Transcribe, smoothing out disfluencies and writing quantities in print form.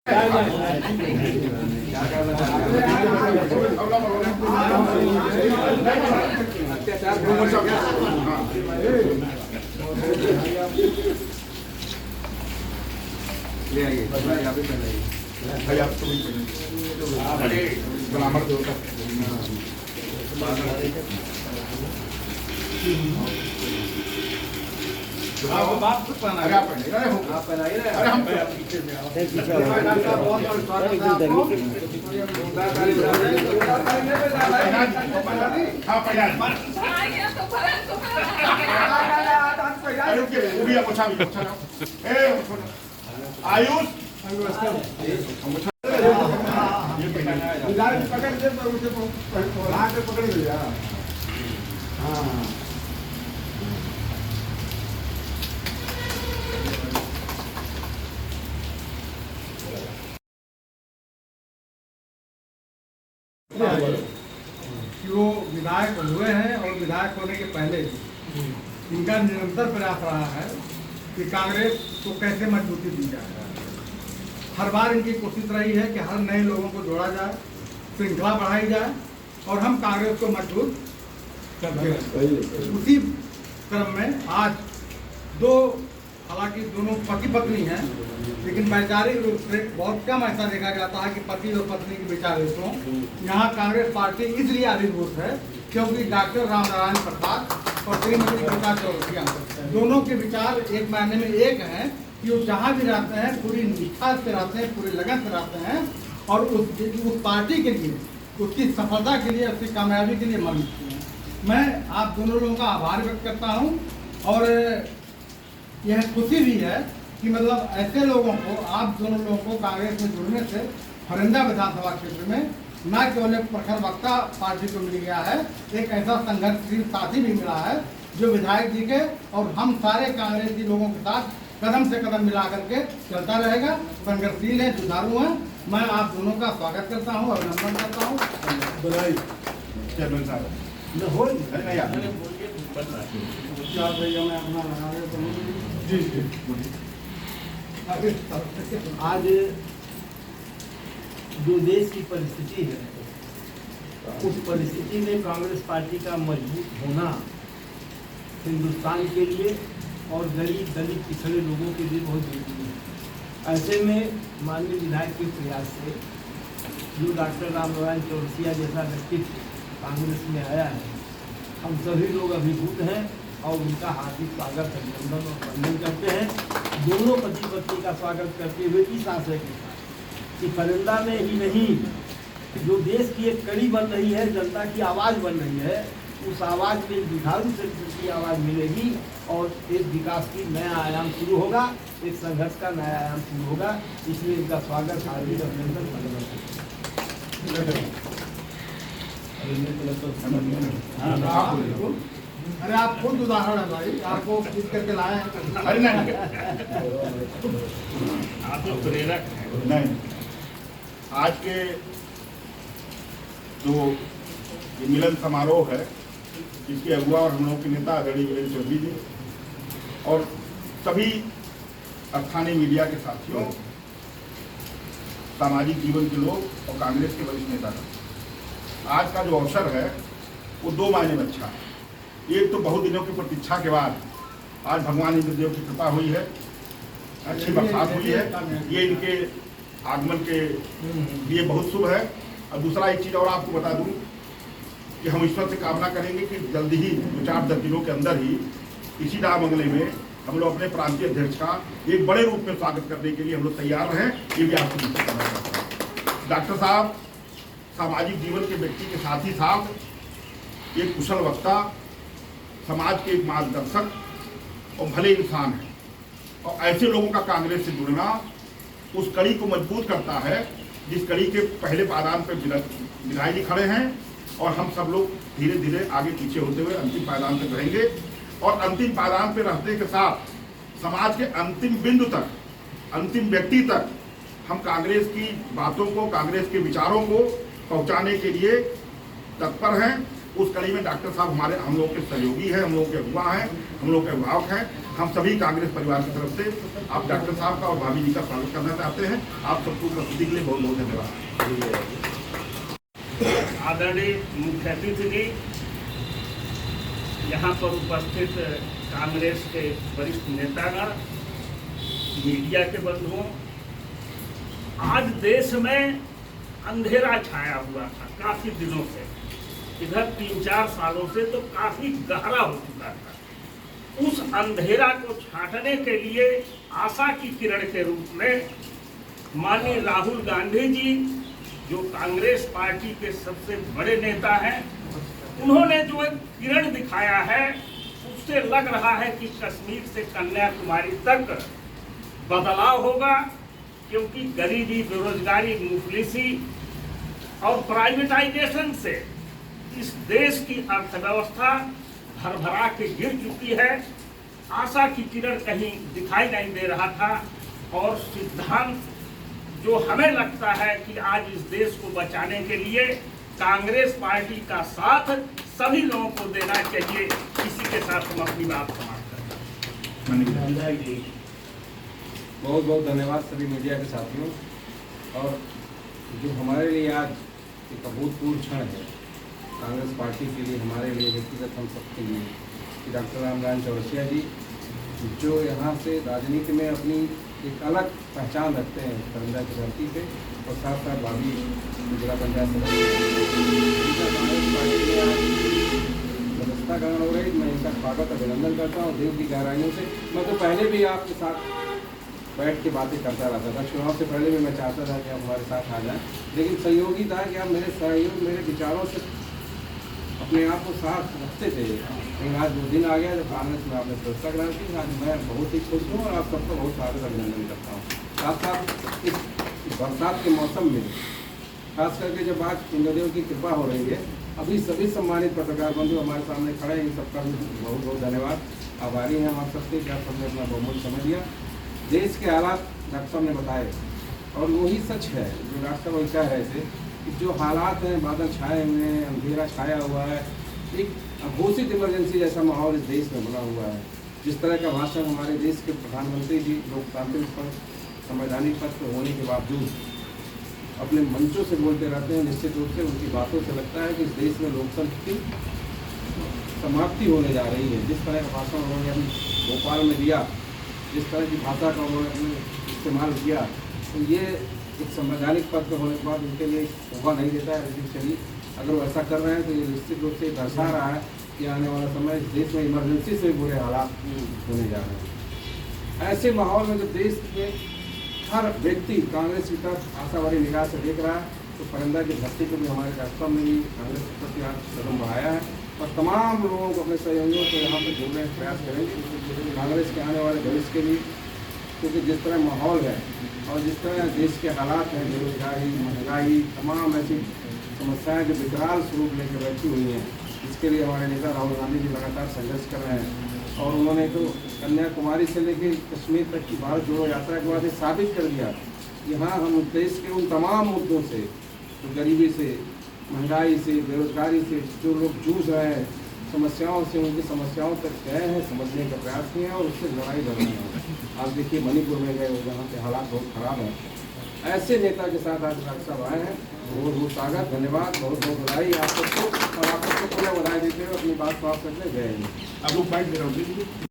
ले आइए यहाँ पे पहले भाई आप तो ग्रामर जो होता बात कुछ पहना है आप पहनाइए अरे हम पीछे में आओ हाँ पहना आयुष पकड़ लिया। हाँ कि वो विधायक हुए हैं और विधायक होने के पहले इनका निरंतर प्रयास रहा है कि कांग्रेस को कैसे मजबूती दी जाए। हर बार इनकी कोशिश रही है कि हर नए लोगों को जोड़ा जाए, श्रृंखला बढ़ाई जाए और हम कांग्रेस को मजबूत करते हैं। उसी क्रम में आज दो, हालांकि दोनों पति पत्नी हैं, लेकिन वैचारिक रूप से बहुत कम ऐसा देखा जाता है कि पति और पत्नी के विचार एक हों। यहाँ कांग्रेस पार्टी इसलिए आविर्भूत है क्योंकि डॉक्टर रामनारायण प्रसाद और श्रीमती गीता चौरसिया दोनों के विचार एक मायने में एक हैं कि वो जहाँ भी रहते हैं पूरी निष्ठा से रहते हैं, पूरी लगन से रहते हैं और उस पार्टी के लिए, उसकी सफलता के लिए, उसकी कामयाबी के लिए मदद की है। मैं आप दोनों लोगों का आभार व्यक्त करता हूँ और यह खुशी भी है कि मतलब ऐसे लोगों को, आप दोनों लोगों को कांग्रेस में जुड़ने से फरिंदा विधानसभा क्षेत्र में न केवल एक प्रखर वक्ता पार्टी को मिल गया है, एक ऐसा संघर्षशील साथी भी मिला है जो विधायक जी के और हम सारे कांग्रेसी लोगों के साथ कदम से कदम मिला करके चलता रहेगा। संघर्षशील है, जुझारू है। मैं आप दोनों का स्वागत करता हूँ, अभिनंदन करता हूँ। बधाई चेयरमैन साहब। आज जो देश की परिस्थिति है, उस परिस्थिति में कांग्रेस पार्टी का मजबूत होना हिंदुस्तान के लिए और गरीब दलित पिछड़े लोगों के लिए बहुत जरूरी है। ऐसे में माननीय विधायक के प्रयास से जो डॉक्टर रामनारायण चौरसिया जैसा व्यक्तित्व कांग्रेस में आया है, हम सभी लोग अभिभूत हैं और उनका हार्दिक स्वागत, अभिनंदन और वंदन करते हैं। दोनों पति पत्नी का स्वागत करते हुए इस आशय के साथ कि फरिंदा में ही नहीं, जो देश की एक कड़ी बन रही है, जनता की आवाज़ बन रही है, उस आवाज़ में जुझारू से की आवाज़ मिलेगी और एक विकास की नया आयाम शुरू होगा, एक संघर्ष का नया आयाम शुरू होगा। इसलिए इनका स्वागत, हार्दिक अभिनंदन। अरे आप खुद उदाहरण है भाई, आपको जीत करके लाए हैं। अरे नहीं, आप तो प्रेरक हैं। नहीं, आज के जो ये मिलन समारोह है, इसके अगुआ और हम लोगों के नेता आदरणीय वीरेंद्र चौधरी जी और सभी स्थानीय मीडिया के साथियों, सामाजिक जीवन के लोग और कांग्रेस के वरिष्ठ नेता का आज का जो अवसर है वो दो मायने में अच्छा है। एक तो बहुत दिनों की प्रतीक्षा के बाद आज भगवान इंद्रदेव की कृपा हुई है, अच्छी बरसात हुई है, ये इनके आगमन के लिए बहुत शुभ है। और दूसरा एक चीज़ और आपको बता दूं कि हम ईश्वर से कामना करेंगे कि जल्दी ही 2-4 दिनों के अंदर ही इसी नामंगले में हम लोग अपने प्रांतीय अध्यक्ष का एक बड़े रूप में स्वागत करने के लिए हम लोग तैयार हैं। ये भी आपको निश्चित करना चाहता हूँ। डॉक्टर साहब सामाजिक जीवन के व्यक्ति के साथ ही साथ एक कुशल वक्ता, समाज के एक मार्गदर्शक और भले इंसान हैं और ऐसे लोगों का कांग्रेस से जुड़ना उस कड़ी को मजबूत करता है जिस कड़ी के पहले पायदान पर विधायक जी खड़े हैं और हम सब लोग धीरे धीरे आगे पीछे होते हुए अंतिम पायदान पर रहेंगे और अंतिम पायदान पर रहने के साथ समाज के अंतिम बिंदु तक, अंतिम व्यक्ति तक हम कांग्रेस की बातों को, कांग्रेस के विचारों को पहुंचाने के लिए तत्पर हैं। उस कड़ी में डॉक्टर साहब हम लोग के सहयोगी हैं, हम लोग के अगुआ हैं, हम लोग के अभिभावक हैं। हम सभी कांग्रेस परिवार की तरफ से आप डॉक्टर साहब का और भाभी जी का स्वागत करना चाहते हैं। आप सबको उपस्थिति के लिए बहुत बहुत धन्यवाद। आदरणीय मुख्य अतिथि जी, यहाँ पर उपस्थित कांग्रेस के वरिष्ठ नेतागण, मीडिया के बंधुओं, आज देश में अंधेरा छाया हुआ था काफी दिनों से। इधर 3-4 सालों से तो काफी गहरा हो चुका था। उस अंधेरा को छांटने के लिए आशा की किरण के रूप में माननीय राहुल गांधी जी, जो कांग्रेस पार्टी के सबसे बड़े नेता हैं, उन्होंने जो एक किरण दिखाया है, उससे लग रहा है कि कश्मीर से कन्याकुमारी तक बदलाव होगा। क्योंकि गरीबी, बेरोजगारी, मुफलिसी और प्राइवेटाइजेशन से इस देश की अर्थव्यवस्था भरभरा के गिर चुकी है। आशा की किरण कहीं दिखाई नहीं दे रहा था और सिद्धांत जो हमें लगता है कि आज इस देश को बचाने के लिए कांग्रेस पार्टी का साथ सभी लोगों को देना चाहिए। इसी के साथ हम अपनी बात समाप्त करते हैं। बहुत बहुत धन्यवाद सभी मीडिया के साथियों। और जो हमारे लिए आज एक अभूतपूर्व क्षण है कांग्रेस पार्टी के लिए, हमारे लिए, व्यक्तिगत हम सबके लिए, कि डॉक्टर रामनारायण चौरसिया जी जो यहाँ से राजनीति में अपनी एक अलग पहचान रखते हैं परिंदा की धरती पे, और साथ साथ भाभी जिला पंचायत सदस्य कांग्रेस पार्टी में आज सदस्यता ग्रहण हो रही। मैं इनका स्वागत अभिनंदन करता हूँ दिल की गहराइयों से। मैं तो पहले भी आपके साथ बैठ के बातें करता रहता था, चुनाव से पहले भी मैं चाहता था कि आप हमारे साथ आ जाएं, लेकिन सहयोगी था कि आप मेरे सहयोग, मेरे विचारों से अपने आप को साथ रखते थे। लेकिन आज वो दिन आ गया जब कांग्रेस में आपने सदस्यता ग्रहण की। आज मैं बहुत ही खुश हूँ और आप सबका बहुत स्वागत अभिनंदन करता हूँ। साथ साथ इस बरसात के मौसम में, खास करके जब आज इंद्रदेव की कृपा हो रही है, अभी सभी सम्मानित पत्रकार बंधु हमारे सामने खड़े हैं, इन सबका भी बहुत बहुत धन्यवाद। आभारी हैं हम आप सबके कि आप सबने अपना बहुमूल्य समय दिया। देश के हालात डॉक्टर साहब ने बताए और वही सच है जो डॉक्टर साहब कह रहे थे कि जो हालात हैं, बादल छाए हुए हैं, अंधेरा छाया हुआ है, एक घोषित इमरजेंसी जैसा माहौल इस देश में बना हुआ है। जिस तरह का भाषण हमारे देश के प्रधानमंत्री जी लोकतांत्रिक पर संवैधानिक पद पर होने के बावजूद अपने मंचों से बोलते रहते हैं, निश्चित रूप से उनकी बातों से लगता है कि इस देश में लोकतंत्र की समाप्ति होने जा रही है। जिस तरह का भाषण उन्होंने अभी भोपाल में दिया, जिस तरह की भाषा का उन्होंने इस्तेमाल किया, तो ये एक संवैधानिक पद पर होने के बाद उनके लिए शोभा नहीं देता है। लेकिन चलिए, अगर वो ऐसा कर रहे हैं तो ये निश्चित रूप से दर्शा रहा है कि आने वाला समय इस देश में इमरजेंसी से बुरे हालात होने जा रहे हैं। ऐसे माहौल में जब देश के हर व्यक्ति कांग्रेस की तरफ आशावादी निगाह से देख रहा है, तो परिंदा की धरती पर भी हमारे राष्ट्र में भी कांग्रेस के प्रति आज कदम बढ़ाया है और तमाम लोगों को, अपने सहयोगियों को यहाँ पर जोड़ने का प्रयास करेंगे कांग्रेस के आने वाले भविष्य के लिए। क्योंकि जिस तरह माहौल है और जिस तरह देश के हालात हैं, बेरोजगारी, महंगाई, तमाम ऐसी समस्याएं जो विकराल स्वरूप लेकर बैठी हुई हैं, इसके लिए हमारे नेता राहुल गांधी जी लगातार संघर्ष कर रहे हैं। और उन्होंने तो कन्याकुमारी से लेकर कश्मीर तक की भारत जोड़ो यात्रा के बाद साबित कर दिया यहाँ हम देश के उन तमाम मुद्दों से, तो गरीबी से, महंगाई से, बेरोजगारी से जो लोग जूझ रहे हैं, समस्याओं से, उनकी समस्याओं तक गए हैं, समझने का प्रयास किए हैं और उससे लड़ाई लड़ रहे हैं। आज देखिए मणिपुर में गए, जहाँ के हालात बहुत खराब हैं। ऐसे नेता के साथ आज डॉक्टर साहब आए हैं। बहुत बहुत स्वागत, धन्यवाद, बहुत बहुत बधाई आप सबको, और आप सबको पुनः बधाई देते हुए अपनी बात समाप्त करते हैं। जय हिंद। अब लोग बाइट दे रहा हूँ।